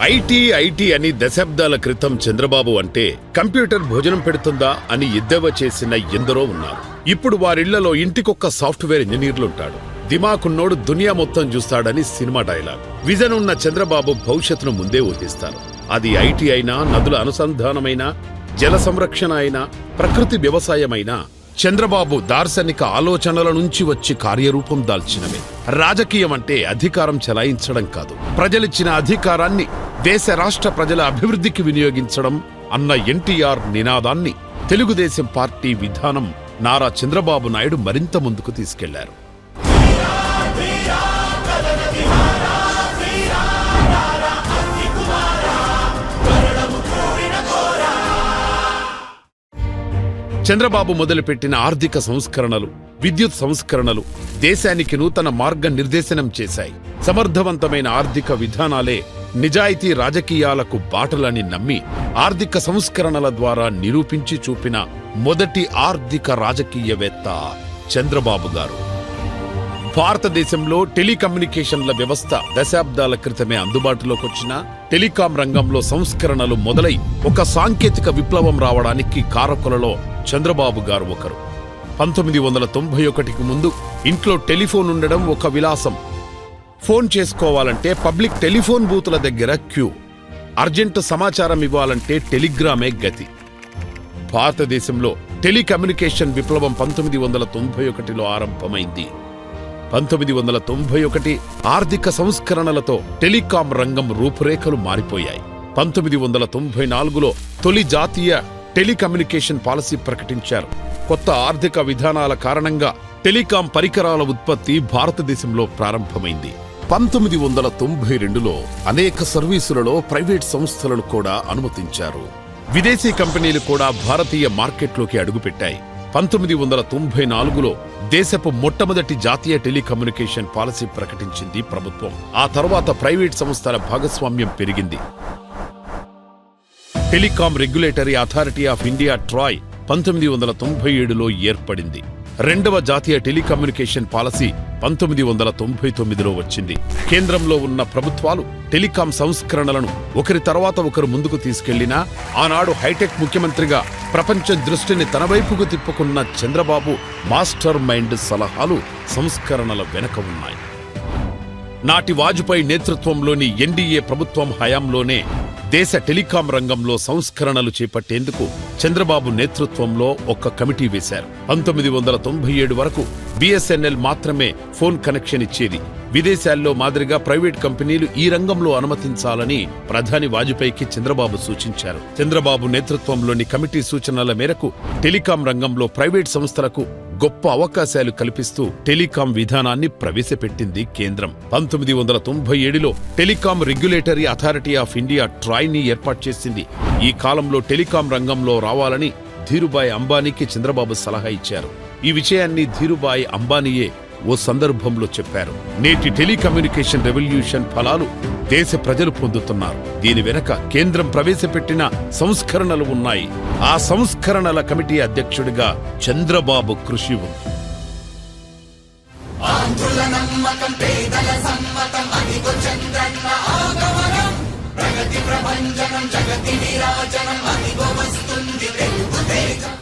IT IT అని దశాబ్దాల క్రితం చంద్రబాబు అంటే కంప్యూటర్ భోజనం పెడుతుందా అని ఎద్దేవా చేసిన ఎందరో ఉన్నారు. ఇప్పుడు వారిళ్లలో ఇంటికొక్క సాఫ్ట్వేర్ ఇంజనీర్లుంటాడు. దిమాకున్నోడు దునియా మొత్తం చూస్తాడని సినిమా డైలాగ్. విజన్ ఉన్న చంద్రబాబు భవిష్యత్తును ముందే ఊహిస్తారు. అది ఐటీ అయినా, నదుల అనుసంధానమైనా, జల సంరక్షణ అయినా, ప్రకృతి వ్యవసాయమైనా చంద్రబాబు దార్శనిక ఆలోచనల నుంచి వచ్చి కార్యరూపం దాల్చినవే. రాజకీయం అంటే అధికారం చెలాయించడం కాదు, ప్రజలిచ్చిన అధికారాన్ని దేశ రాష్ట్ర ప్రజల అభివృద్ధికి వినియోగించడం అన్న ఎన్టీఆర్ నినాదాన్ని తెలుగుదేశం పార్టీ విధానం నారా చంద్రబాబు నాయుడు మరింత ముందుకు తీసుకెళ్లారు. చంద్రబాబు మొదలుపెట్టిన ఆర్థిక సంస్కరణలు, విద్యుత్ సంస్కరణలు దేశానికి నూతన మార్గ నిర్దేశనం చేశాయి. సమర్థవంతమైన ఆర్థిక విధానాలే నిజాయితీ రాజకీయాలకు బాటలని నమ్మి ఆర్థిక సంస్కరణల ద్వారా నిరూపించి చూపిన మొదటి ఆర్థిక రాజకీయవేత్త చంద్రబాబు గారు. భారతదేశంలో టెలికమ్యూనికేషన్ల వ్యవస్థ దశాబ్దాల క్రితమే అందుబాటులోకొచ్చిన టెలికాం రంగంలో సంస్కరణలు మొదలై ఒక సాంకేతిక విప్లవం రావడానికి కారకులలో చంద్రబాబు గారు ఒకరు. 1991కి ముందు ఇంట్లో టెలిఫోన్ ఉండడం ఒక విలాసం. ఫోన్ చేసుకోవాలంటే పబ్లిక్ టెలిఫోన్ బూతుల దగ్గర క్యూ, అర్జెంటు సమాచారం ఇవ్వాలంటే టెలిగ్రామే గతి. భారతదేశంలో టెలికమ్యూనికేషన్ విప్లవం 1991లో ఆరంభమైంది. 1991 ఆర్థిక సంస్కరణలతో టెలికాం రంగం రూపురేఖలు మారిపోయాయి. 1994లో తొలి జాతీయ టెలికమ్యూనికేషన్ పాలసీ ప్రకటించారు. కొత్త ఆర్థిక విధానాల కారణంగా టెలికాం పరికరాల ఉత్పత్తి భారతదేశంలో ప్రారంభమైంది. 1992లో అనేక సర్వీసులలో ప్రైవేట్ సంస్థలను కూడా అనుమతించారు. విదేశీ కంపెనీలు కూడా భారతీయ మార్కెట్లోకి అడుగుపెట్టాయి. 1994లో దేశపు మొట్టమొదటి జాతీయ టెలికమ్యూనికేషన్ పాలసీ ప్రకటించింది ప్రభుత్వం. ఆ తర్వాత ప్రైవేట్ సంస్థల భాగస్వామ్యం పెరిగింది. Telecom regulatory authority of India TRAI 1997లో ఏర్పడింది. రెండవ జాతీయ టెలికమ్యూనికేషన్ పాలసీ 1999లో వచ్చింది. కేంద్రంలో ఉన్న ప్రభుత్వాలు టెలికాం సంస్కరణలను ఒకరి తర్వాత ఒకరు ముందుకు తీసుకెళ్లినా ఆనాడు హైటెక్ ముఖ్యమంత్రిగా ప్రపంచం దృష్టిని తన వైపుకు తిప్పుకున్న చంద్రబాబు మాస్టర్ మైండ్ సలహాలు సంస్కరణల వెనక ఉన్నాయి. నాటి వాజ్పేయి నేతృత్వంలోని ఎన్డీఏ ప్రభుత్వం హయాంలోనే దేశ టెలికాం రంగంలో సంస్కరణలు చేపట్టేందుకు చంద్రబాబు నేతృత్వంలో ఒక కమిటీ వేశారు. 1997 వరకు బిఎస్ఎన్ఎల్ మాత్రమే ఫోన్ కనెక్షన్ ఇచ్చేది. విదేశాల్లో మాదిరిగా ప్రైవేట్ కంపెనీలు ఈ రంగంలో అనుమతించాలని ప్రధాని వాజ్పేయికి చంద్రబాబు సూచించారు. చంద్రబాబు నేతృత్వంలోని కమిటీ సూచనల మేరకు టెలికాం రంగంలో ప్రైవేట్ సంస్థలకు గొప్ప అవకాశాలు కల్పిస్తూ టెలికాం విధానాన్ని ప్రవేశపెట్టింది కేంద్రం. 1997లో telecom regulatory authority of India ట్రాయ్ని ఏర్పాటు చేసింది. ఈ కాలంలో టెలికాం రంగంలో రావాలని ధీరుభాయ్ అంబానీకి చంద్రబాబు సలహా ఇచ్చారు. ఈ విషయాన్ని ధీరుభాయ్ అంబానీయే ఓ సందర్భంలో చెప్పారు. నేటి టెలికమ్యూనికేషన్ రెవల్యూషన్ ఫలాలు దేశ ప్రజలు పొందుతున్నారు. దీని వెనక కేంద్రం ప్రవేశపెట్టిన సంస్కరణలు ఉన్నాయి. ఆ సంస్కరణల కమిటీ అధ్యక్షుడిగా చంద్రబాబు కృషి ఉంది. ప్రగతి ప్రభంజనం జగతి విరాజనం అదిగో వస్తుంది తెలుగు తేజం.